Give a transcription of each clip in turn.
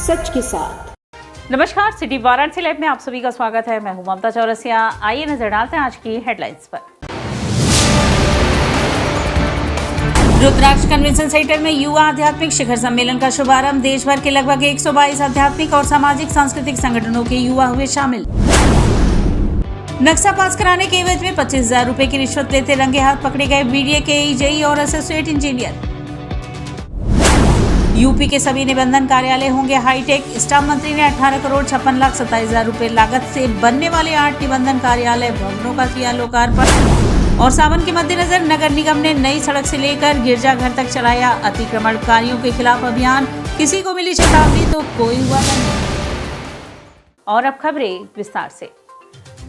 सच के साथ। नमस्कार, सिटी वाराणसी लाइव में आप सभी का स्वागत है। मैं हूं ममता चौरसिया। आइए नजर डालते हैं आज की हेडलाइंस पर। रुद्राक्ष कन्वेंशन सेंटर में युवा आध्यात्मिक शिखर सम्मेलन का शुभारंभ। देश भर के लगभग 122 आध्यात्मिक और सामाजिक सांस्कृतिक संगठनों के युवा हुए शामिल। नक्शा पास कराने के एवज में 25,000 रुपए की रिश्वत लेते रंगे हाथ पकड़े गए बीडीए के जेई और एसोसिएट इंजीनियर। यूपी के सभी निबंधन कार्यालय होंगे हाईटेक। स्टाफ मंत्री ने 18,56,57,000 रुपए लागत से बनने वाले 8 निबंधन कार्यालय भवनों का किया लोकार्पण। और सावन के मद्देनजर नगर निगम ने नई सड़क से लेकर गिरजाघर तक चलाया अतिक्रमणकारियों के खिलाफ अभियान। किसी को मिली चेतावनी तो कोई हुआ नहीं। और अब खबरें विस्तार से।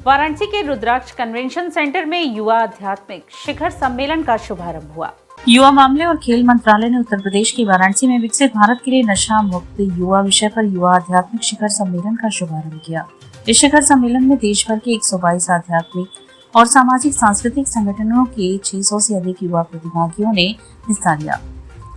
वाराणसी के रुद्राक्ष कन्वेंशन सेंटर में युवा आध्यात्मिक शिखर सम्मेलन का शुभारंभ हुआ। युवा मामले और खेल मंत्रालय ने उत्तर प्रदेश के वाराणसी में विकसित भारत के लिए नशा मुक्त युवा विषय पर युवा आध्यात्मिक शिखर सम्मेलन का शुभारंभ किया। इस शिखर सम्मेलन में देश भर के 122 आध्यात्मिक और सामाजिक सांस्कृतिक संगठनों के 600 से अधिक युवा प्रतिभागियों ने हिस्सा लिया।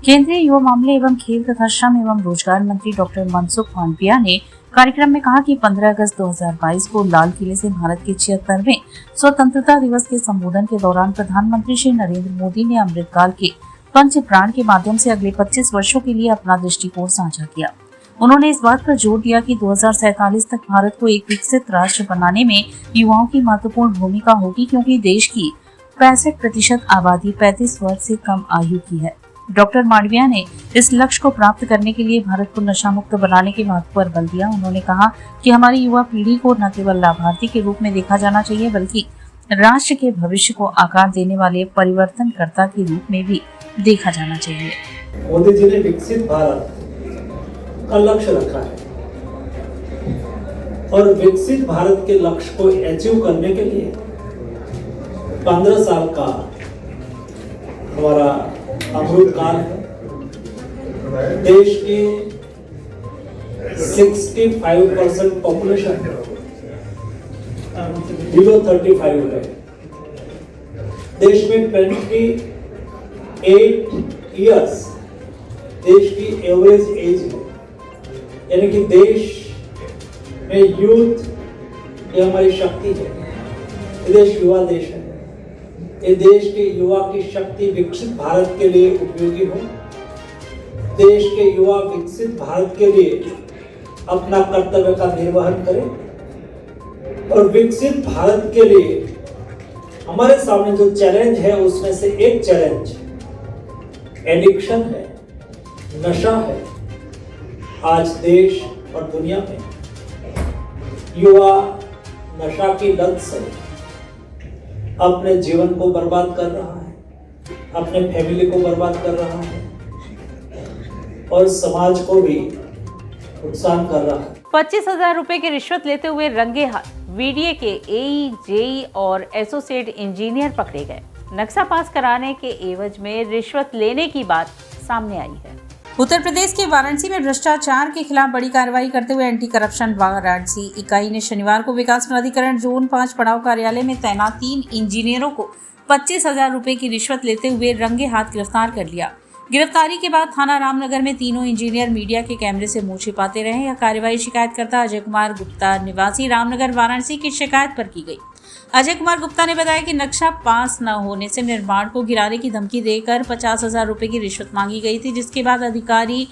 केंद्रीय युवा मामले एवं खेल तथा श्रम एवं रोजगार मंत्री डॉक्टर मनसुख मांडविया ने कार्यक्रम में कहा कि 15 अगस्त 2022 को लाल किले से भारत के 76वें स्वतंत्रता दिवस के संबोधन के दौरान प्रधानमंत्री श्री नरेंद्र मोदी ने अमृतकाल के पंच प्राण के माध्यम से अगले 25 वर्षों के लिए अपना दृष्टिकोण साझा किया। उन्होंने इस बात पर जोर दिया कि 2047 तक भारत को एक विकसित राष्ट्र बनाने में युवाओं की महत्वपूर्ण भूमिका होगी, क्योंकि देश की 65% आबादी 35 वर्ष से कम आयु की है। डॉक्टर मांडविया ने इस लक्ष्य को प्राप्त करने के लिए भारत को नशा मुक्त बनाने के महत्व पर बल दिया। उन्होंने कहा कि हमारी युवा पीढ़ी को न केवल लाभार्थी के रूप में देखा जाना चाहिए, बल्कि राष्ट्र के भविष्य को आकार देने वाले परिवर्तनकर्ता के रूप में भी देखा जाना चाहिए। मोदी जी ने विकसित भारत का लक्ष्य रखा है और विकसित भारत के लक्ष्य को अचीव करने के लिए 15 साल का हमारा अमृत काल है। देश की 65% पॉपुलेशन बिलो 35 है। देश में 28 इयर्स देश की एवरेज एज है, यानी कि देश में यूथ ये हमारी शक्ति है। ये देश युवा देश है। ये देश के युवा की शक्ति विकसित भारत के लिए उपयोगी हो। देश के युवा विकसित भारत के लिए अपना कर्तव्य का निर्वहन करें और विकसित भारत के लिए हमारे सामने जो चैलेंज है उसमें से एक चैलेंज एडिक्शन है, नशा है। आज देश और दुनिया में युवा नशा की लत से अपने जीवन को बर्बाद कर रहा है, अपने फैमिली को बर्बाद कर रहा है और समाज को भी नुकसान कर रहा है। 25,000 रुपए की रिश्वत लेते हुए रंगे हाथ बीडीए के एई, जेई और एसोसिएट इंजीनियर पकड़े गए। नक्शा पास कराने के एवज में रिश्वत लेने की बात सामने आई है। उत्तर प्रदेश के वाराणसी में भ्रष्टाचार के खिलाफ बड़ी कार्रवाई करते हुए एंटी करप्शन वाराणसी इकाई ने शनिवार को विकास प्राधिकरण जोन 5 पड़ाव कार्यालय में तैनात 3 इंजीनियरों को 25,000 रुपए की रिश्वत लेते हुए रंगे हाथ गिरफ्तार कर लिया। गिरफ्तारी के बाद थाना रामनगर में तीनों इंजीनियर मीडिया के कैमरे से मुंह छिपाते रहे। यह कार्रवाई शिकायतकर्ता अजय कुमार गुप्ता निवासी रामनगर वाराणसी की शिकायत पर की गई। अजय कुमार गुप्ता ने बताया कि नक्शा पास न होने से निर्माण को गिराने की धमकी देकर 50,000 रुपए की रिश्वत मांगी गई थी, जिसके बाद अधिकारी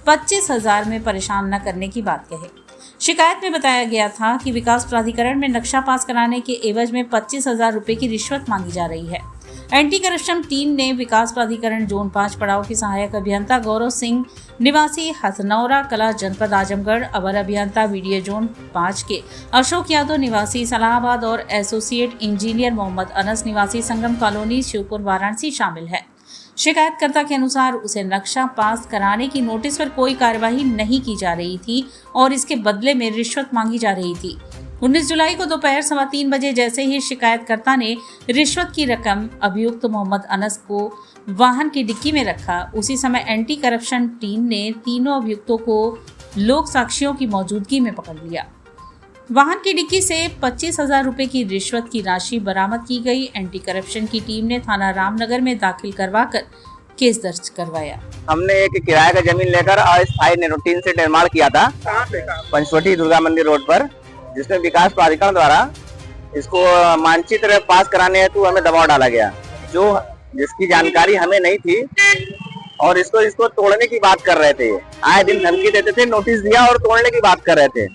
25,000 में परेशान न करने की बात कहे। शिकायत में बताया गया था कि विकास प्राधिकरण में नक्शा पास कराने के एवज में 25,000 रुपए की रिश्वत मांगी जा रही है। एंटी करप्शन टीम ने विकास प्राधिकरण जोन 5 पड़ाव के सहायक अभियंता गौरव सिंह निवासी हथनौरा कला जनपद आजमगढ़, अवर अभियंता बीडीए जोन 5 के अशोक यादव निवासी सलाहाबाद और एसोसिएट इंजीनियर मोहम्मद अनस निवासी संगम कॉलोनी शिवपुर वाराणसी शामिल है। शिकायतकर्ता के अनुसार उसे नक्शा पास कराने की नोटिस पर कोई कार्यवाही नहीं की जा रही थी और इसके बदले में रिश्वत मांगी जा रही थी। 19 जुलाई को दोपहर 3:15 बजे जैसे ही शिकायतकर्ता ने रिश्वत की रकम अभियुक्त मोहम्मद अनस को वाहन की डिक्की में रखा, उसी समय एंटी करप्शन टीम ने तीनों अभियुक्तों को लोक साक्षियों की मौजूदगी में पकड़ लिया। वाहन की डिक्की से 25,000 रुपए की रिश्वत की राशि बरामद की गई। एंटी करप्शन की टीम ने थाना रामनगर में दाखिल करवाकर केस दर्ज करवाया। हमने एक किराए का जमीन लेकर अस्थायी रूटीन से निर्माण किया था पंचवटी दुर्गा मंदिर रोड पर, जिसमें विकास प्राधिकरण द्वारा इसको मानचित्र पास कराने हेतु हमें दबाव डाला गया, जिसकी जानकारी हमें नहीं थी और इसको तोड़ने की बात कर रहे थे। आए दिन धमकी देते थे, नोटिस दिया और तोड़ने की बात कर रहे थे।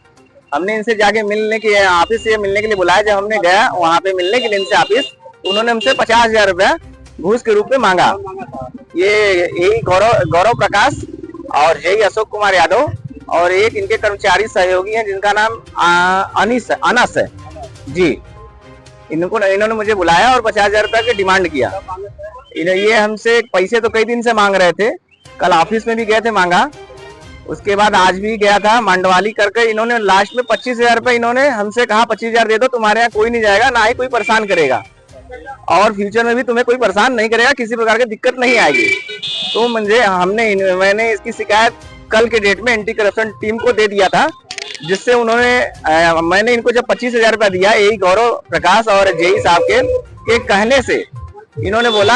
हमने इनसे जाके मिलने की ऑफिस से मिलने के लिए बुलाया। जब हमने गया वहाँ पे मिलने के लिए इनसे ऑफिस, उन्होंने हमसे 50,000 रुपया घूस के रूप में मांगा। ये यही गौरव प्रकाश और यही अशोक कुमार यादव और एक इनके कर्मचारी सहयोगी हैं जिनका नाम अनस है जी। इन्होंने मुझे बुलाया और 50,000 रुपया की डिमांड किया। ये हमसे पैसे तो कई दिन से मांग रहे थे, कल ऑफिस में भी गए थे मांगा, उसके बाद आज भी गया था मंडवाली करके। इन्होंने लास्ट में 25,000 रुपये इन्होंने हमसे कहा 25,000 दे दो, तुम्हारे यहाँ कोई नहीं जाएगा, ना ही कोई परेशान करेगा और फ्यूचर में भी तुम्हें कोई परेशान नहीं करेगा, किसी प्रकार की दिक्कत नहीं आएगी। तो मैंने इसकी शिकायत कल के डेट में एंटी करप्शन टीम को दे दिया था, जिससे मैंने इनको जब 25,000 रुपया दिया, यही गौरव प्रकाश और जेई साहब के कहने से इन्होंने बोला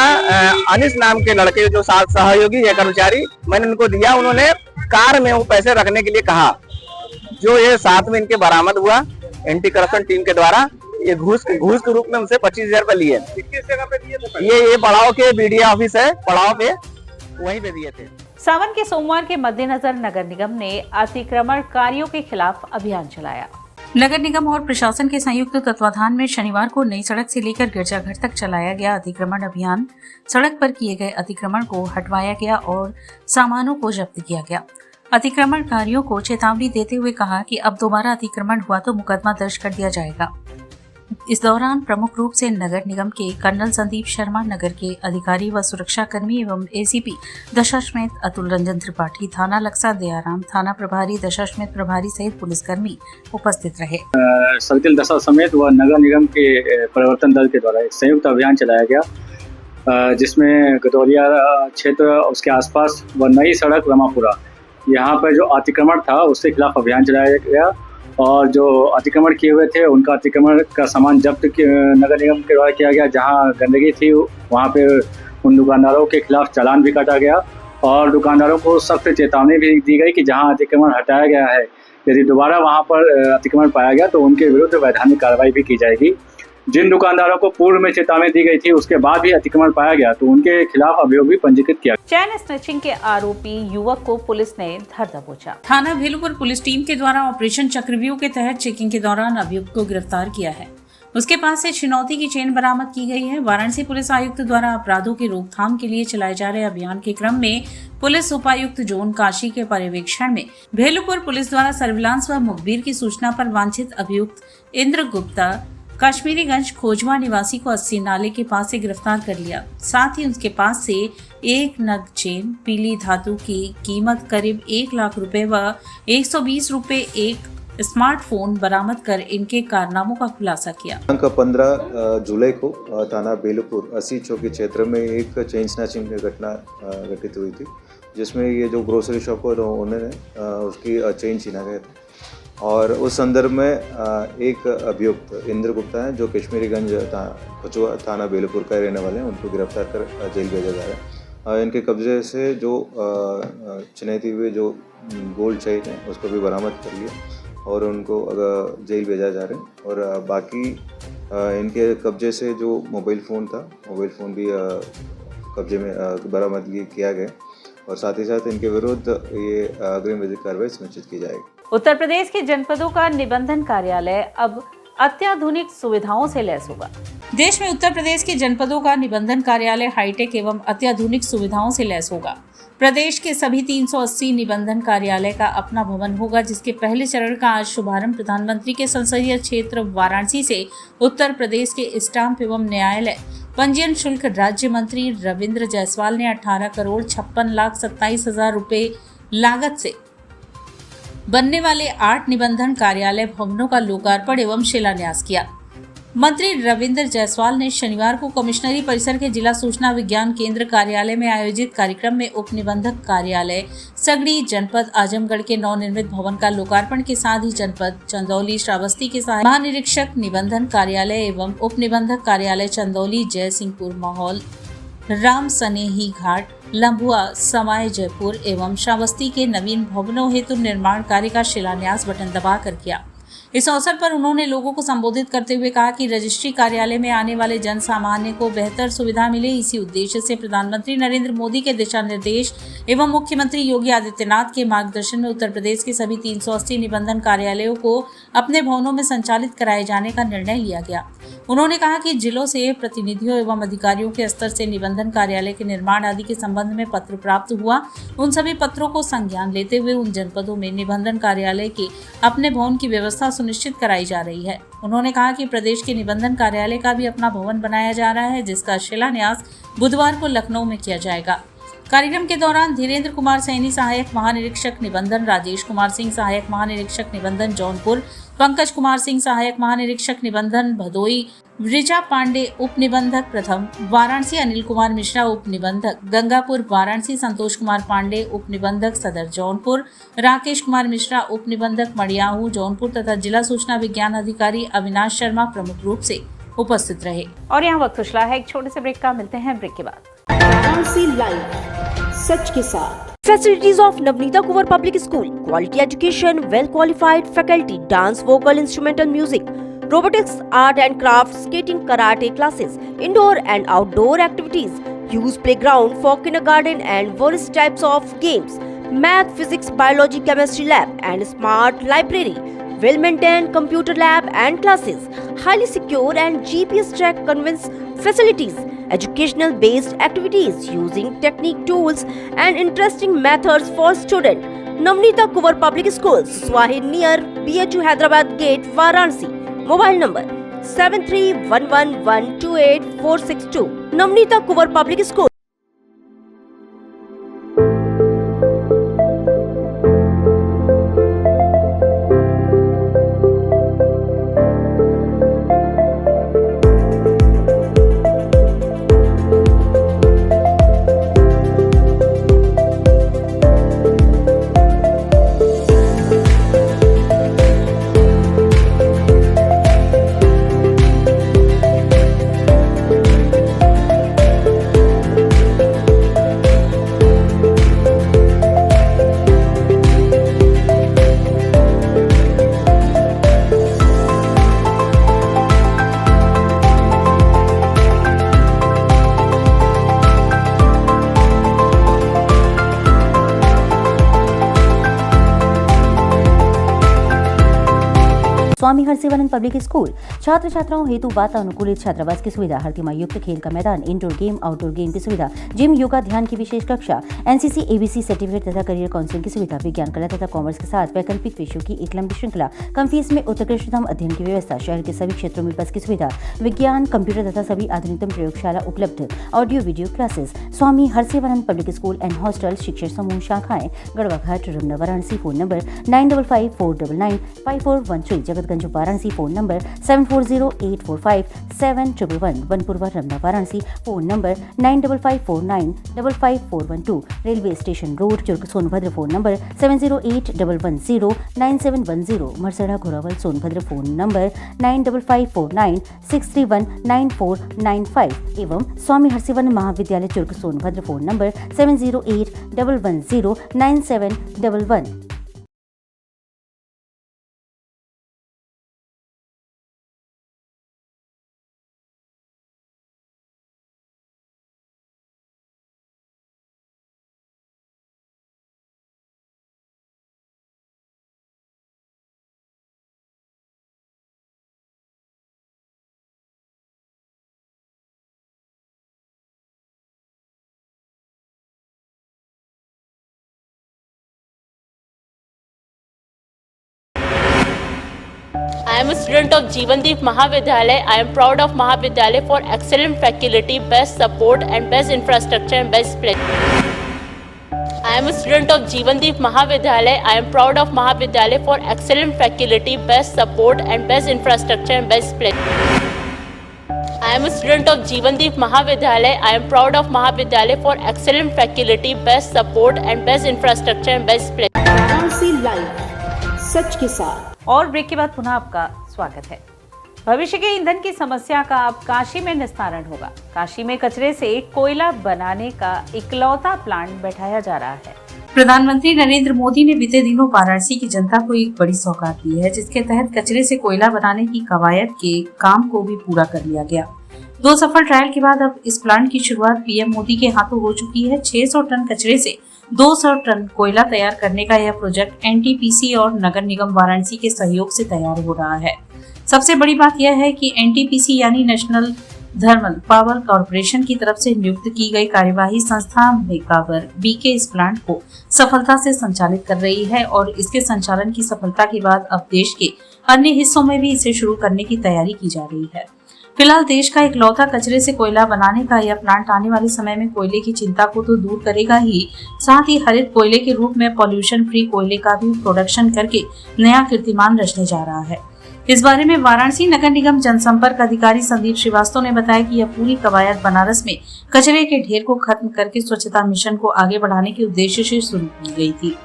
अनिस नाम के लड़के जो सहयोगी है कर्मचारी, मैंने उनको दिया। उन्होंने कार में वो पैसे रखने के लिए कहा, जो ये साथ में इनके बरामद हुआ एंटी करप्शन टीम के द्वारा। ये घूस के रूप में उनसे 25,000 रुपए लिए। ये पड़ाव के बीडीए ऑफिस है, पड़ाव पे वहीं पे दिए थे। सावन के सोमवार के मद्देनजर नगर निगम ने अतिक्रमणकारियों के खिलाफ अभियान चलाया। नगर निगम और प्रशासन के संयुक्त तत्वाधान में शनिवार को नई सड़क से लेकर गिरजाघर तक चलाया गया अतिक्रमण अभियान। सड़क पर किए गए अतिक्रमण को हटवाया गया और सामानों को जब्त किया गया। अतिक्रमणकारियों को चेतावनी देते हुए कहा कि अब दोबारा अतिक्रमण हुआ तो मुकदमा दर्ज कर दिया जाएगा। इस दौरान प्रमुख रूप से नगर निगम के कर्नल संदीप शर्मा, नगर के अधिकारी व सुरक्षा कर्मी एवं एसीपी दशाश्वमेध अतुल रंजन त्रिपाठी, थाना लक्सा दयाराम, थाना प्रभारी दशाश्वमेध प्रभारी सहित पुलिसकर्मी उपस्थित रहे। सर्किल दशाश्वमेध व नगर निगम के परिवर्तन दल के द्वारा एक संयुक्त अभियान चलाया गया, जिसमें गदौलिया क्षेत्र उसके आसपास व नई सड़क रमापुरा, यहाँ पर जो अतिक्रमण था उसके खिलाफ अभियान चलाया गया और जो अतिक्रमण किए हुए थे उनका अतिक्रमण का सामान जब्त नगर निगम के द्वारा किया गया। जहां गंदगी थी वहां पे उन दुकानदारों के खिलाफ चालान भी काटा गया और दुकानदारों को सख्त चेतावनी भी दी गई कि जहां अतिक्रमण हटाया गया है, यदि दोबारा वहां पर अतिक्रमण पाया गया तो उनके विरुद्ध वैधानिक कार्रवाई भी की जाएगी। जिन दुकानदारों को पूर्व में चेतावनी दी गई थी उसके बाद भी अतिक्रमण पाया गया तो उनके खिलाफ अभियोग भी पंजीकृत किया। चैन स्नैचिंग के आरोपी युवक को पुलिस ने धर दबोचा। थाना भेलूपुर पुलिस टीम के द्वारा ऑपरेशन चक्रव्यूह के तहत चेकिंग के दौरान अभियुक्त को गिरफ्तार किया है। उसके पास से चिनौती की चेन बरामद की गई है। वाराणसी पुलिस आयुक्त द्वारा अपराधों की रोकथाम के लिए चलाए जा रहे अभियान के क्रम में पुलिस उपायुक्त जोन काशी के पर्यवेक्षण में भेलूपुर पुलिस द्वारा सर्विलांस व मुखबिर की सूचना पर वांछित अभियुक्त इंद्र गुप्ता कश्मीरीगंज खोजवा निवासी को 80 नाले के पास से गिरफ्तार कर लिया। साथ ही उसके पास से 1 नग चेन, पीली धातु की कीमत करीब 1 लाख रुपए व 120 रुपए एक स्मार्टफोन बरामद कर इनके कारनामों का खुलासा किया। 15 जुलाई को थाना बेलूपुर 80 चौकी क्षेत्र में एक चेन स्नैचिंग की घटना घटित हुई थी, जिसमें ये जो ग्रोसरी शॉप को उन्होंने उसकी चेन छीना गया था और उस संदर्भ में एक अभियुक्त इंद्र गुप्ता है जो कश्मीरीगंज थाना बेलूपुर का रहने वाले हैं, उनको गिरफ्तार कर जेल भेजा जा रहा है। इनके कब्जे से जो चिन्हित हुए जो गोल्ड चेन है उसको भी बरामद कर लिया और उनको जेल भेजा जा रहा है। और बाकी इनके कब्जे से जो मोबाइल फ़ोन था, मोबाइल फ़ोन भी कब्जे में बरामद किया गया और साथ ही साथ इनके विरुद्ध ये अग्रिम विधिक कार्रवाई सुनिश्चित की जाएगी। उत्तर प्रदेश के जनपदों का निबंधन कार्यालय अब अत्याधुनिक सुविधाओं से लैस होगा। देश में उत्तर प्रदेश के जनपदों का निबंधन कार्यालय हाईटेक एवं अत्याधुनिक सुविधाओं से लैस होगा। प्रदेश के सभी 380 निबंधन कार्यालय का अपना भवन होगा, जिसके पहले चरण का आज शुभारंभ प्रधानमंत्री के संसदीय क्षेत्र वाराणसी से उत्तर प्रदेश के स्टाम्प एवं न्यायालय पंजीयन शुल्क राज्य मंत्री रविंद्र जायसवाल ने 18 करोड़ 56,27,000 रुपए लागत से बनने वाले 8 निबंधन कार्यालय भवनों का लोकार्पण एवं शिलान्यास किया। मंत्री रविंद्र जायसवाल ने शनिवार को कमिश्नरी परिसर के जिला सूचना विज्ञान केंद्र कार्यालय में आयोजित कार्यक्रम में उप निबंधक कार्यालय सगड़ी जनपद आजमगढ़ के नवनिर्मित भवन का लोकार्पण के साथ ही जनपद चंदौली श्रावस्ती के सहायक महानिरीक्षक निबंधन कार्यालय एवं उप निबंधक कार्यालय चंदौली, जय सिंहपुर, माहौल, राम सनेही घाट, लंबुआ, समाय जयपुर एवं श्रावस्ती के नवीन भवनों हेतु निर्माण कार्य का शिलान्यास बटन दबाकर किया। इस अवसर पर उन्होंने लोगों को संबोधित करते हुए कहा कि रजिस्ट्री कार्यालय में आने वाले जन सामान्य को बेहतर सुविधा मिले, इसी उद्देश्य से प्रधानमंत्री नरेंद्र मोदी के दिशा निर्देश एवं मुख्यमंत्री योगी आदित्यनाथ के मार्गदर्शन में उत्तर प्रदेश के सभी 380 निबंधन कार्यालयों को अपने भवनों में संचालित कराए जाने का निर्णय लिया गया। उन्होंने कहा कि जिलों से प्रतिनिधियों एवं अधिकारियों के स्तर से निबंधन कार्यालय के निर्माण आदि के संबंध में पत्र प्राप्त हुआ। उन सभी पत्रों को संज्ञान लेते हुए उन जनपदों में निबंधन कार्यालय के अपने भवन की व्यवस्था सुनिश्चित कराई जा रही है। उन्होंने कहा कि प्रदेश के निबंधन कार्यालय का भी अपना भवन बनाया जा रहा है, जिसका शिलान्यास बुधवार को लखनऊ में किया जाएगा। कार्यक्रम के दौरान धीरेन्द्र कुमार सैनी सहायक महानिरीक्षक निबंधन, राजेश कुमार सिंह सहायक महानिरीक्षक निबंधन जौनपुर, पंकज कुमार सिंह सहायक महानिरीक्षक निबंधन भदोई, ऋचा पांडे उप निबंधक प्रथम, वाराणसी अनिल कुमार मिश्रा उप निबंधक, गंगापुर वाराणसी संतोष कुमार पांडे उप निबंधक सदर जौनपुर, राकेश कुमार मिश्रा उप निबंधक मड़ियाहू जौनपुर तथा जिला सूचना विज्ञान अधिकारी अविनाश शर्मा प्रमुख रूप से उपस्थित रहे। और यहाँ वक्त उछला है एक छोटे से ब्रेक का, मिलते हैं ब्रेक के बाद। वाराणसी लाइव, सच के साथ। Facilities of Navneeta Kuvar Public School, quality education, well qualified faculty, dance, vocal, instrumental music, robotics, art and crafts, skating, karate classes, indoor and outdoor activities, use playground for kindergarten and various types of games, math, physics, biology, chemistry lab and smart library, well maintained computer lab and classes, highly secure and GPS track conveyance facilities, educational based activities using technique tools and interesting methods for students. Navneeta Kuvar Public Schools, Swahi near BHU Hyderabad Gate, Varanasi. Mobile number 7311128462. Navneeta Kuvar Public School. Swami Harsivanand public school छात्र छात्राओं हेतु वातानुकूलित छात्रावास की सुविधा, हर तिमाही युक्त खेल का मैदान, इंडोर गेम आउटडोर गेम की सुविधा, जिम, योगा, ध्यान की विशेष कक्षा, एनसीसी एबीसी सर्टिफिकेट तथा करियर काउंसलिंग की सुविधा, विज्ञान कला तथा कॉमर्स के साथ वैकल्पिक विषयों की एक लंबी श्रृंखला, कम फीस में उत्कृष्टतम अध्ययन की व्यवस्था, शहर के सभी क्षेत्रों में बस की सुविधा, विज्ञान, कंप्यूटर तथा सभी आधुनिकतम प्रयोगशाला उपलब्ध, audio video classes. Swami Harsivanand public school and hostel, शिक्षण समूह शाखाएं Garhwa Ghat, Ramna, Varanasi. Phone number 9554995413, Jagatganj Varanasi. Phone number 7408457111, Banpurwa, Ramna, Varanasi. Phone number 9554955412, railway station road, Churk, Sonbhadra. Phone number 7081109710, Marsara, Ghorawal, Sonbhadra. Phone number 954963199495 एवं स्वामी हरसिवानंद महाविद्यालय, Churk, Sonbhadra. Phone number 7081109711। I am a student of Jeevandeep Mahavidyalay. I am proud of Mahavidyalay for excellent faculty, best support and best infrastructure and best place. I am a student of Jeevandeep Mahavidyalay. I am proud of Mahavidyalay for excellent faculty, best support and best infrastructure and best place. I am a student of Jeevandeep Mahavidyalay. I am proud of Mahavidyalay for excellent faculty, best support and best infrastructure and best place. Varanasi live, सच के साथ। और break के बाद पुनः आपका स्वागत है। भविष्य के ईंधन की समस्या का अब काशी में निस्तारण होगा। काशी में कचरे से कोयला बनाने का इकलौता प्लांट बैठाया जा रहा है। प्रधानमंत्री नरेंद्र मोदी ने बीते दिनों वाराणसी की जनता को एक बड़ी सौगात दी है, जिसके तहत कचरे से कोयला बनाने की कवायद के काम को भी पूरा कर लिया गया। 2 सफल ट्रायल के बाद अब इस प्लांट की शुरुआत पीएम मोदी के हाथों हो चुकी है। 600 टन कचरे से 200 टन कोयला तैयार करने का यह प्रोजेक्ट एनटीपीसी और नगर निगम वाराणसी के सहयोग से तैयार हो रहा है। सबसे बड़ी बात यह है कि एनटीपीसी यानी नेशनल थर्मल पावर कॉर्पोरेशन की तरफ से नियुक्त की गई कार्यवाही संस्था मेकावर बीके इस प्लांट को सफलता से संचालित कर रही है और इसके संचालन की सफलता के बाद अब देश के अन्य हिस्सों में भी इसे शुरू करने की तैयारी की जा रही है। फिलहाल देश का इकलौता कचरे से कोयला बनाने का यह प्लांट आने वाले समय में कोयले की चिंता को तो दूर करेगा ही, साथ ही हरित कोयले के रूप में पॉल्यूशन फ्री कोयले का भी प्रोडक्शन करके नया कीर्तिमान रचने जा रहा है। इस बारे में वाराणसी नगर निगम जनसंपर्क अधिकारी संदीप श्रीवास्तव ने बताया कि यह पूरी कवायद बनारस में कचरे के ढेर को खत्म करके स्वच्छता मिशन को आगे बढ़ाने के उद्देश्य से शुरू की गई थी।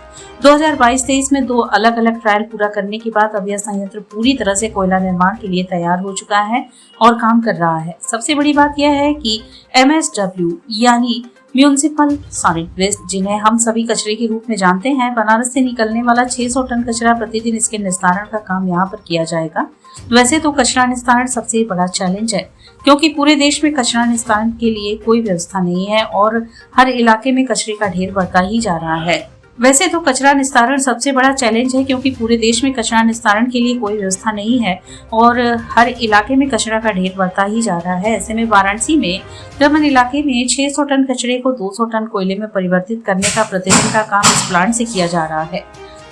2022-23 में 2 अलग अलग ट्रायल पूरा करने के बाद अब यह संयंत्र पूरी तरह से कोयला निर्माण के लिए तैयार हो चुका है और काम कर रहा है। सबसे बड़ी बात यह है कि MSW यानी म्यूनिसिपल सॉलिड वेस्ट, जिन्हें हम सभी कचरे के रूप में जानते हैं, बनारस से निकलने वाला 600 टन कचरा प्रतिदिन इसके निस्तारण का काम यहाँ पर किया जाएगा। वैसे तो कचरा निस्तारण सबसे बड़ा चैलेंज है, क्योंकि पूरे देश में कचरा निस्तारण के लिए कोई व्यवस्था नहीं है और हर इलाके में कचरे का ढेर बढ़ता ही जा रहा है। वैसे तो कचरा निस्तारण सबसे बड़ा चैलेंज है, क्योंकि पूरे देश में कचरा निस्तारण के लिए कोई व्यवस्था नहीं है और हर इलाके में कचरा का ढेर बढ़ता ही जा रहा है। ऐसे में वाराणसी में रमन इलाके में 600 टन कचरे को 200 टन कोयले में परिवर्तित करने का प्रतिदिन का काम इस प्लांट से किया जा रहा है।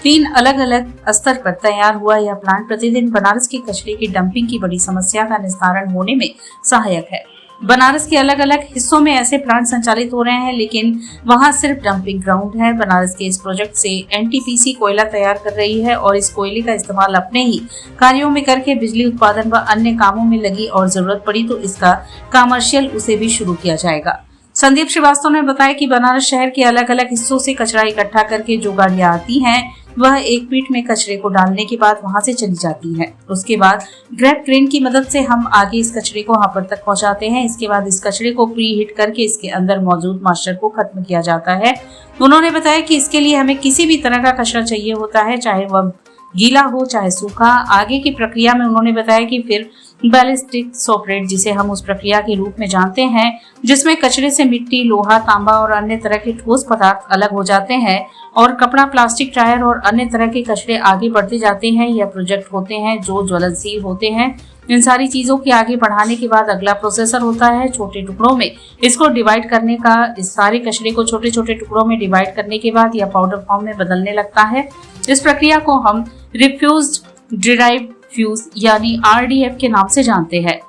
3 अलग अलग स्तर पर तैयार हुआ यह प्लांट प्रतिदिन बनारस के कचरे की डंपिंग की बड़ी समस्या का निस्तारण होने में सहायक है। बनारस के अलग अलग हिस्सों में ऐसे प्लांट संचालित हो रहे हैं, लेकिन वहां सिर्फ डंपिंग ग्राउंड है। बनारस के इस प्रोजेक्ट से एनटीपीसी कोयला तैयार कर रही है और इस कोयले का इस्तेमाल अपने ही कार्यों में करके बिजली उत्पादन व अन्य कामों में लगी और जरूरत पड़ी तो इसका कमर्शियल उसे भी शुरू किया जाएगा। संदीप श्रीवास्तव ने बताया कि बनारस शहर के अलग अलग हिस्सों से कचरा इकट्ठा करके जो गाड़ियां आती हैं वह एक पीठ में कचरे को डालने के बाद वहां से चली जाती हैं। उसके बाद ग्रैब क्रेन की मदद से हम आगे इस कचरे को हापर तक पहुंचाते हैं। इसके बाद इस कचरे को प्री हीट करके इसके अंदर मौजूद मॉइस्चर को खत्म किया जाता है। उन्होंने बताया कि इसके लिए हमें किसी भी तरह का कचरा चाहिए होता है, चाहे वह गीला हो चाहे सूखा। आगे की प्रक्रिया में उन्होंने बताया कि फिर बैलिस्टिक सोपरेट, जिसे हम उस प्रक्रिया के रूप में जानते हैं, जिसमें कचरे से मिट्टी, लोहा, तांबा और अन्य तरह के ठोस पदार्थ अलग हो जाते हैं और कपड़ा, प्लास्टिक, टायर और अन्य तरह के कचरे आगे बढ़ते जाते हैं। यह प्रोजेक्ट होते हैं जो ज्वलनशील होते हैं। इन सारी चीजों के आगे बढ़ाने के बाद अगला प्रोसेसर होता है छोटे टुकड़ों में इसको डिवाइड करने का। इस सारे कचरे को छोटे छोटे टुकड़ों में डिवाइड करने के बाद यह पाउडर फॉर्म में बदलने लगता है। इस प्रक्रिया को हम रिफ्यूज्ड डिराइव्ड फ्यूज यानी RDF के नाम से जानते हैं।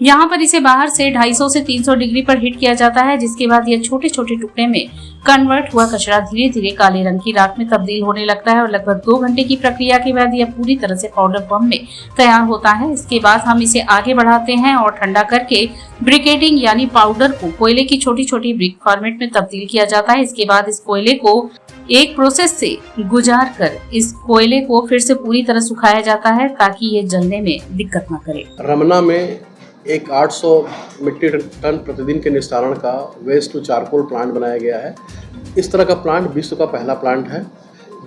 यहाँ पर इसे बाहर से 250 से 300 डिग्री पर हीट किया जाता है, जिसके बाद यह छोटे छोटे टुकड़े में कन्वर्ट हुआ कचरा धीरे धीरे काले रंग की राख में तब्दील होने लगता है और लगभग 2 घंटे की प्रक्रिया के बाद यह पूरी तरह से पाउडर फॉर्म में तैयार होता है। इसके बाद हम इसे आगे बढ़ाते हैं और ठंडा करके ब्रिकेटिंग यानी पाउडर को कोयले की छोटी छोटी ब्रिक फॉर्मेट में तब्दील किया जाता है। इसके बाद इस कोयले को एक प्रोसेस से गुजार कर इस कोयले को फिर से पूरी तरह सुखाया जाता है ताकि ये जलने में दिक्कत न करे। रमना में एक 800 मीट्रिक टन प्रतिदिन के निस्तारण का वेस्ट टू चारकोल प्लांट बनाया गया है। इस तरह का प्लांट विश्व का पहला प्लांट है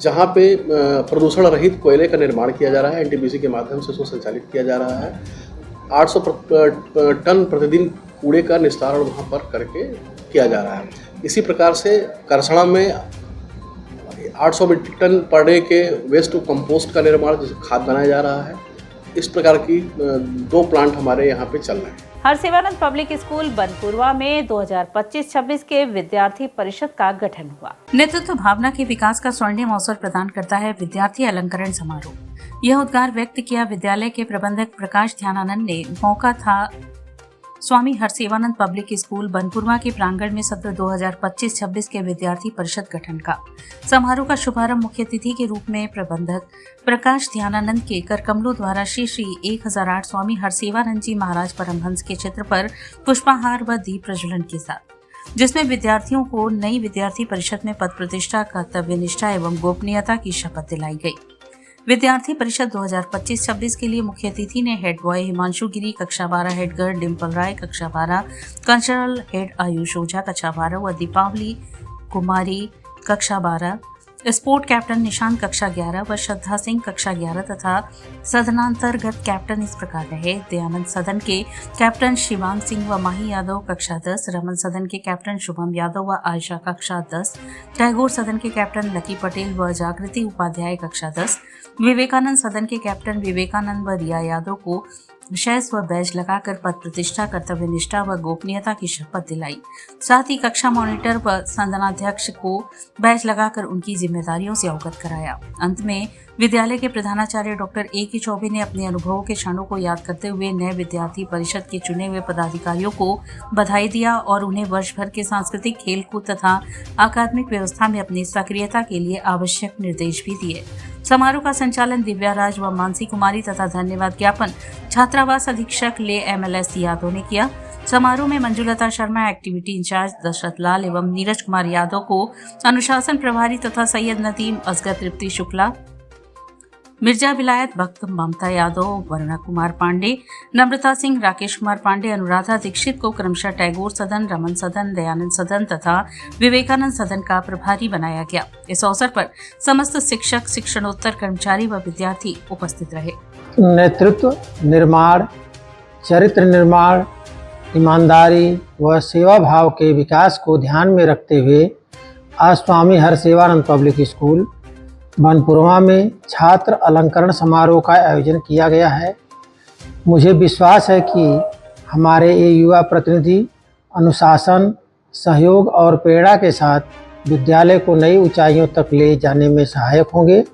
जहां पे प्रदूषण रहित कोयले का निर्माण किया जा रहा है। एनटीपीसी के माध्यम से उसको संचालित किया जा रहा है। 800 टन प्रतिदिन कूड़े का निस्तारण वहां पर करके किया जा रहा है। इसी प्रकार से करसड़ा में 800 मीट्रिक टन पर डे के वेस्ट टू कंपोस्ट का निर्माण, खाद बनाया जा रहा है। इस प्रकार की 2 प्लांट हमारे यहाँ पे चल रहे हैं। हरसेवानंद पब्लिक स्कूल बनपुरवा में 2025-26 के विद्यार्थी परिषद का गठन हुआ। नेतृत्व भावना के विकास का स्वर्णिम अवसर प्रदान करता है विद्यार्थी अलंकरण समारोह। यह उद्गार व्यक्त किया विद्यालय के प्रबंधक प्रकाश ध्यानानंद ने। मौका था स्वामी हरसेवानंद पब्लिक स्कूल बनपुरवा के प्रांगण में सत्र 2025-26 के विद्यार्थी परिषद गठन का। समारोह का शुभारंभ मुख्य अतिथि के रूप में प्रबंधक प्रकाश ध्यानानंद के करकमलों द्वारा श्री 1008 स्वामी हरसेवानंद जी महाराज परमहंस के चित्र पर पुष्पाहार व दीप प्रज्वलन के साथ, जिसमें विद्यार्थियों को नई विद्यार्थी परिषद में पद प्रतिष्ठा, कर्तव्य निष्ठा एवं गोपनीयता की शपथ दिलाई गई। विद्यार्थी परिषद 2025-26 के लिए मुख्य अतिथि ने हेड बॉय हिमांशु गिरी, कक्षा 12 हेड गर्ल डिम्पल राय, कक्षा 12 कल्चरल हेड आयुष ओझा, कक्षा 12 व दीपावली कुमारी कक्षा 12, स्पोर्ट कैप्टन निशांत कक्षा 11 व श्रद्धा सिंह कक्षा 11 तथा सदनांतर्गत कैप्टन इस प्रकार रहे: दयानंद सदन के कैप्टन शिवांग सिंह व माही यादव कक्षा 10, रमन सदन के कैप्टन शुभम यादव व आयशा कक्षा 10, टैगोर सदन के कैप्टन लकी पटेल व जागृति उपाध्याय कक्षा 10, विवेकानंद सदन के कैप्टन विवेकानंद व रिया यादव को शेष व बैज लगाकर पद प्रतिष्ठा, कर्तव्य निष्ठा व गोपनीयता की शपथ दिलाई। साथ ही कक्षा मॉनिटर व संदनाध्यक्ष को बैज लगाकर उनकी जिम्मेदारियों से अवगत कराया। अंत में विद्यालय के प्रधानाचार्य डॉक्टर A.K. चौबे ने अपने अनुभवों के क्षणों को याद करते हुए नए विद्यार्थी परिषद के चुने हुए पदाधिकारियों को बधाई दिया और उन्हें वर्ष भर के सांस्कृतिक, खेलकूद तथा अकादमिक व्यवस्था में अपनी सक्रियता के लिए आवश्यक निर्देश भी दिए। समारोह का संचालन दिव्या राज व मानसी कुमारी तथा धन्यवाद ज्ञापन छात्रावास अधीक्षक ले MLS यादव ने किया। समारोह में मंजुलता शर्मा एक्टिविटी इंचार्ज, दशरथ लाल एवं नीरज कुमार यादव को अनुशासन प्रभारी तथा सैयद नदीम, असगर तृप्ति शुक्ला, मिर्जा विलायत भक्त, ममता यादव, वरुणा कुमार पांडे, नम्रता सिंह, राकेश कुमार पांडे, अनुराधा दीक्षित को क्रमशः टैगोर सदन, रमन सदन, दयानंद सदन तथा विवेकानंद सदन का प्रभारी बनाया गया। इस अवसर पर समस्त शिक्षक, शिक्षणोत्तर कर्मचारी व विद्यार्थी उपस्थित रहे। नेतृत्व निर्माण, चरित्र निर्माण, ईमानदारी व सेवा भाव के विकास को ध्यान में रखते हुए आज स्वामी हरसेवानंद पब्लिक स्कूल बनपुरवा में छात्र अलंकरण समारोह का आयोजन किया गया है। मुझे विश्वास है कि हमारे ये युवा प्रतिनिधि अनुशासन, सहयोग और प्रेरणा के साथ विद्यालय को नई ऊंचाइयों तक ले जाने में सहायक होंगे।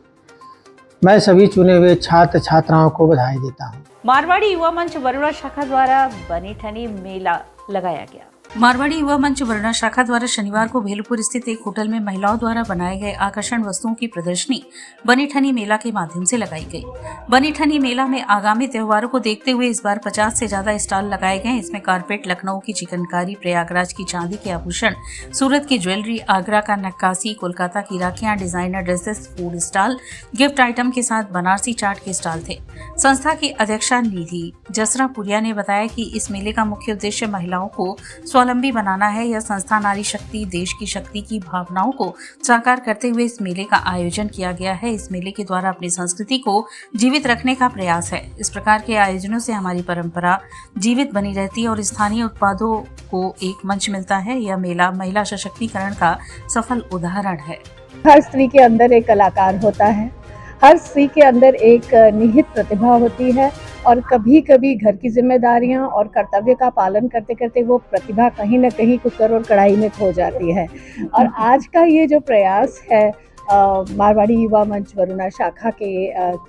मैं सभी चुने हुए छात्र छात्राओं को बधाई देता हूँ। मारवाड़ी युवा मंच वरुणा शाखा द्वारा बनी ठनी मेला लगाया गया। मारवाड़ी युवा मंच वरुणा शाखा द्वारा शनिवार को भेलपुर स्थित एक होटल में महिलाओं द्वारा बनाए गए आकर्षण वस्तुओं की प्रदर्शनी बनी ठनी मेला के माध्यम से लगाई गई। बनी ठनी मेला में आगामी त्योहारों को देखते हुए इस बार 50 से ज्यादा स्टॉल लगाए गए। इसमें कारपेट, लखनऊ की चिकनकारी, प्रयागराज की चांदी के आभूषण, सूरत की ज्वेलरी, आगरा का नक्काशी, कोलकाता की राखियां, designer dresses, food stall, gift item के साथ बनारसी चाट के स्टॉल थे। संस्था की अध्यक्षा निधि जसरापुरिया ने बताया कि इस मेले का मुख्य उद्देश्य महिलाओं को स्वावलंबी बनाना है। यह संस्था नारी शक्ति, देश की शक्ति की भावनाओं को साकार करते हुए इस मेले का आयोजन किया गया है। इस मेले के द्वारा अपनी संस्कृति को जीवित रखने का प्रयास है। इस प्रकार के आयोजनों से हमारी परंपरा जीवित बनी रहती है और स्थानीय उत्पादों को एक मंच मिलता है। यह मेला महिला सशक्तिकरण का सफल उदाहरण है। हर स्त्री के अंदर एक कलाकार होता है, हर स्त्री के अंदर एक निहित प्रतिभा होती है और कभी कभी घर की जिम्मेदारियां और कर्तव्य का पालन करते करते वो प्रतिभा कहीं न कहीं कुकर और कढ़ाई में खो जाती है। और आज का ये जो प्रयास है मारवाड़ी युवा मंच वरुणा शाखा के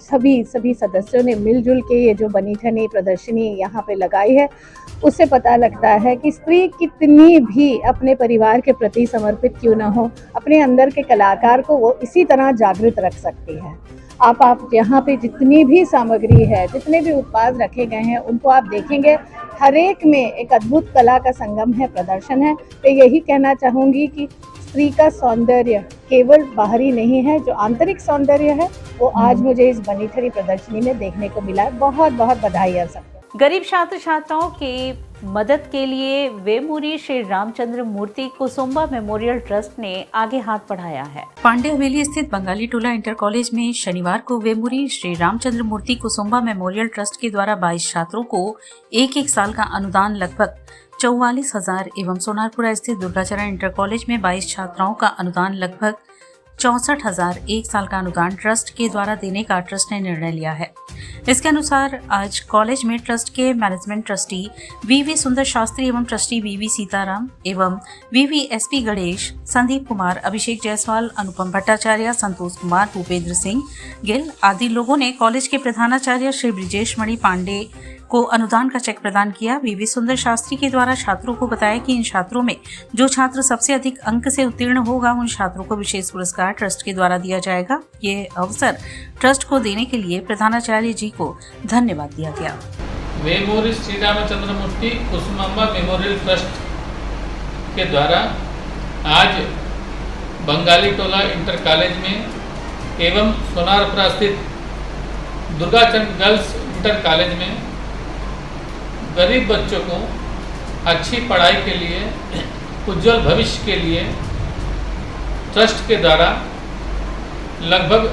सभी सदस्यों ने मिलजुल के ये जो बनी ठनी प्रदर्शनी यहाँ पे लगाई है, उससे पता लगता है कि स्त्री कितनी भी अपने परिवार के प्रति समर्पित क्यों न हो, अपने अंदर के कलाकार को वो इसी तरह जागृत रख सकती है। आप यहाँ पे जितनी भी सामग्री है, जितने भी उत्पाद रखे गए हैं, उनको आप देखेंगे, हर एक में एक अद्भुत कला का संगम है, प्रदर्शन है। तो यही कहना चाहूँगी कि स्त्री का सौंदर्य केवल बाहरी नहीं है, जो आंतरिक सौंदर्य है वो आज मुझे इस बनी ठनी प्रदर्शनी में देखने को मिला है। बहुत बहुत बधाई है सबको। गरीब छात्र छात्राओं की मदद के लिए वेमूरी श्री रामचंद्र मूर्ति कुसुम्बा मेमोरियल ट्रस्ट ने आगे हाथ बढ़ाया है। पांडे हवेली स्थित बंगाली टोला इंटर कॉलेज में शनिवार को वेमूरी श्री रामचंद्र मूर्ति कुसुम्बा मेमोरियल ट्रस्ट के द्वारा 22 छात्रों को एक साल का अनुदान लगभग 44,000 एवं सोनारपुरा स्थित दुर्गाचरण इंटर कॉलेज में 22 छात्राओं का अनुदान लगभग 64,000 एक साल का अनुदान ट्रस्ट के द्वारा देने का ट्रस्ट ने निर्णय लिया है। इसके अनुसार आज कॉलेज में ट्रस्ट के मैनेजमेंट ट्रस्टी वीवी सुंदर शास्त्री एवं ट्रस्टी वीवी सीताराम एवं वीवी एसपी गणेश, संदीप कुमार, अभिषेक जायसवाल, अनुपम भट्टाचार्य, संतोष कुमार, भूपेंद्र सिंह गिल आदि लोगों ने कॉलेज के प्रधानाचार्य श्री ब्रिजेश मणि पांडे को अनुदान का चेक प्रदान किया। वीवी सुंदर शास्त्री के द्वारा छात्रों को बताया कि इन छात्रों में जो छात्र सबसे अधिक अंक से उत्तीर्ण होगा उन छात्रों को विशेष पुरस्कार ट्रस्ट के द्वारा दिया जाएगा। ये अवसर ट्रस्ट को देने के लिए प्रधानाचार्य जी को धन्यवाद दिया गया। वेमूरी श्री रामचंद्र मूर्ति कुसुम्बा मेमोरियल ट्रस्ट के द्वारा आज बंगाली टोला इंटर कॉलेज में एवं सोनारपुरा स्थित दुर्गाचंद गर्ल्स इंटर कॉलेज में गरीब बच्चों को अच्छी पढ़ाई के लिए, उज्जवल भविष्य के लिए ट्रस्ट के द्वारा लगभग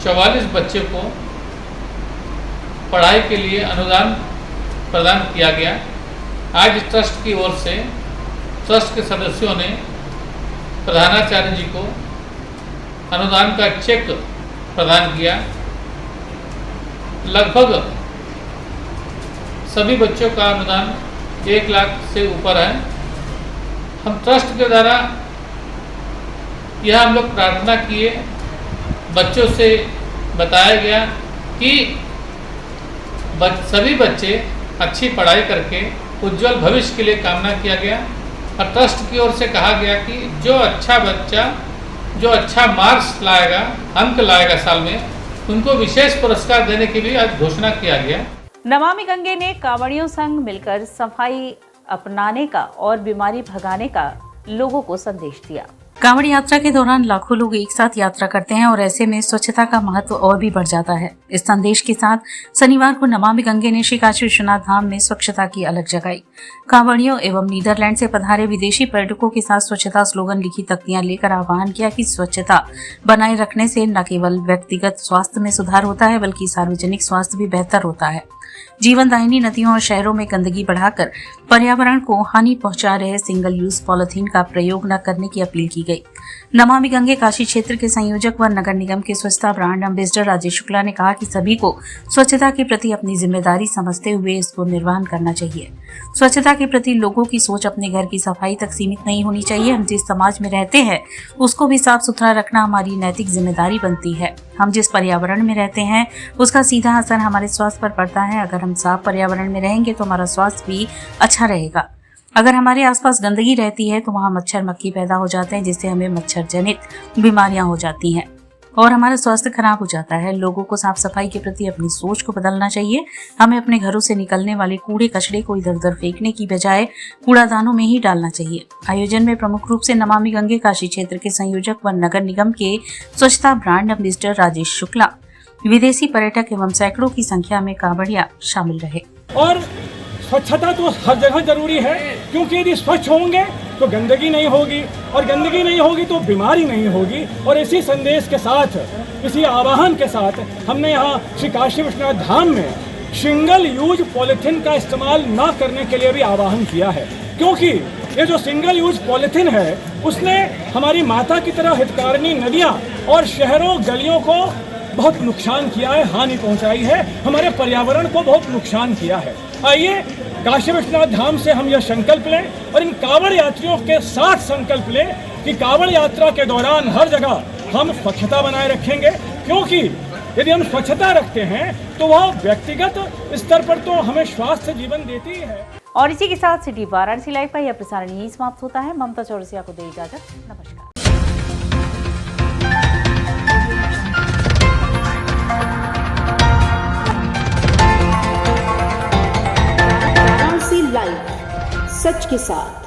44 बच्चों को पढ़ाई के लिए अनुदान प्रदान किया गया। आज ट्रस्ट की ओर से ट्रस्ट के सदस्यों ने प्रधानाचार्य जी को अनुदान का चेक प्रदान किया। लगभग सभी बच्चों का अनुदान 1 लाख से ऊपर है। हम ट्रस्ट के द्वारा यह हम लोग प्रार्थना किए, बच्चों से बताया गया कि सभी बच्चे अच्छी पढ़ाई करके उज्जवल भविष्य के लिए कामना किया गया और ट्रस्ट की ओर से कहा गया कि जो अच्छा बच्चा जो अच्छा मार्क्स लाएगा, अंक लाएगा साल में, उनको विशेष पुरस्कार देने की भी आज घोषणा किया गया। नमामि गंगे ने कांवड़ियों संग मिलकर सफाई अपनाने का और बीमारी भगाने का लोगों को संदेश दिया। कांवड़ यात्रा के दौरान लाखों लोग एक साथ यात्रा करते हैं और ऐसे में स्वच्छता का महत्व और भी बढ़ जाता है। इस संदेश के साथ शनिवार को नमामि गंगे ने श्री काशी विश्वनाथ धाम में स्वच्छता की अलग जगाई। कांवड़ियों एवं नीदरलैंड से पधारे विदेशी पर्यटकों के साथ स्वच्छता स्लोगन लिखी तख्तियां लेकर आह्वान किया कि स्वच्छता बनाए रखने से न केवल व्यक्तिगत स्वास्थ्य में सुधार होता है बल्कि सार्वजनिक स्वास्थ्य भी बेहतर होता है। जीवनदायिनी नदियों और शहरों में गंदगी बढ़ाकर पर्यावरण को हानि पहुंचा रहे सिंगल यूज पॉलिथीन का प्रयोग न करने की अपील की गई। नमामि गंगे काशी क्षेत्र के संयोजक व नगर निगम के स्वच्छता ब्रांड एम्बेसडर राजेश शुक्ला ने कहा कि सभी को स्वच्छता के प्रति अपनी जिम्मेदारी समझते हुए इसको निर्वहन करना चाहिए। स्वच्छता के प्रति लोगों की सोच अपने घर की सफाई तक सीमित नहीं होनी चाहिए। हम जिस समाज में रहते हैं उसको भी साफ सुथरा रखना हमारी नैतिक जिम्मेदारी बनती है। हम जिस पर्यावरण में रहते हैं उसका सीधा असर हमारे स्वास्थ्य पर पड़ता है। अगर हम साफ पर्यावरण में रहेंगे तो हमारा स्वास्थ्य भी अच्छा रहेगा। अगर हमारे आसपास गंदगी रहती है तो वहाँ मच्छर मक्खी पैदा हो जाते हैं, जिससे हमें मच्छर जनित बीमारियां हो जाती हैं और हमारा स्वास्थ्य खराब हो जाता है। लोगों को साफ सफाई के प्रति अपनी सोच को बदलना चाहिए। हमें अपने घरों से निकलने वाले कूड़े कचरे को इधर उधर फेंकने की बजाय कूड़ादानों में ही डालना चाहिए। आयोजन में प्रमुख रूप से नमामि गंगे काशी क्षेत्र के संयोजक व नगर निगम के स्वच्छता ब्रांड एम्बेसडर राजेश शुक्ला, विदेशी पर्यटक एवं सैकड़ों की संख्या में कांवड़िया शामिल रहे। और स्वच्छता तो हर जगह जरूरी है, क्योंकि यदि स्वच्छ होंगे तो गंदगी नहीं होगी और गंदगी नहीं होगी तो बीमारी नहीं होगी। और इसी संदेश के साथ, इसी आह्वान के साथ हमने यहाँ श्री काशी विश्वनाथ धाम में सिंगल यूज पॉलिथीन का इस्तेमाल न करने के लिए भी आह्वान किया है, क्योंकि ये जो सिंगल यूज पॉलिथीन है उसने हमारी माता की तरह हितकारिणी नदियाँ और शहरों गलियों को बहुत नुकसान किया है, हानि पहुंचाई है, हमारे पर्यावरण को बहुत नुकसान किया है। आइए काशी विश्वनाथ धाम से हम यह संकल्प लें और इन कांवड़ यात्रियों के साथ संकल्प लें कि कांवड़ यात्रा के दौरान हर जगह हम स्वच्छता बनाए रखेंगे, क्योंकि यदि हम स्वच्छता रखते हैं तो वह व्यक्तिगत स्तर पर तो हमें स्वास्थ्य जीवन देती है। और इसी के साथ सिटी वाराणसी लाइव का यह प्रसारण यही समाप्त होता है। ममता चौरसिया को दे इजाजत। नमस्कार। लाइव सच के साथ।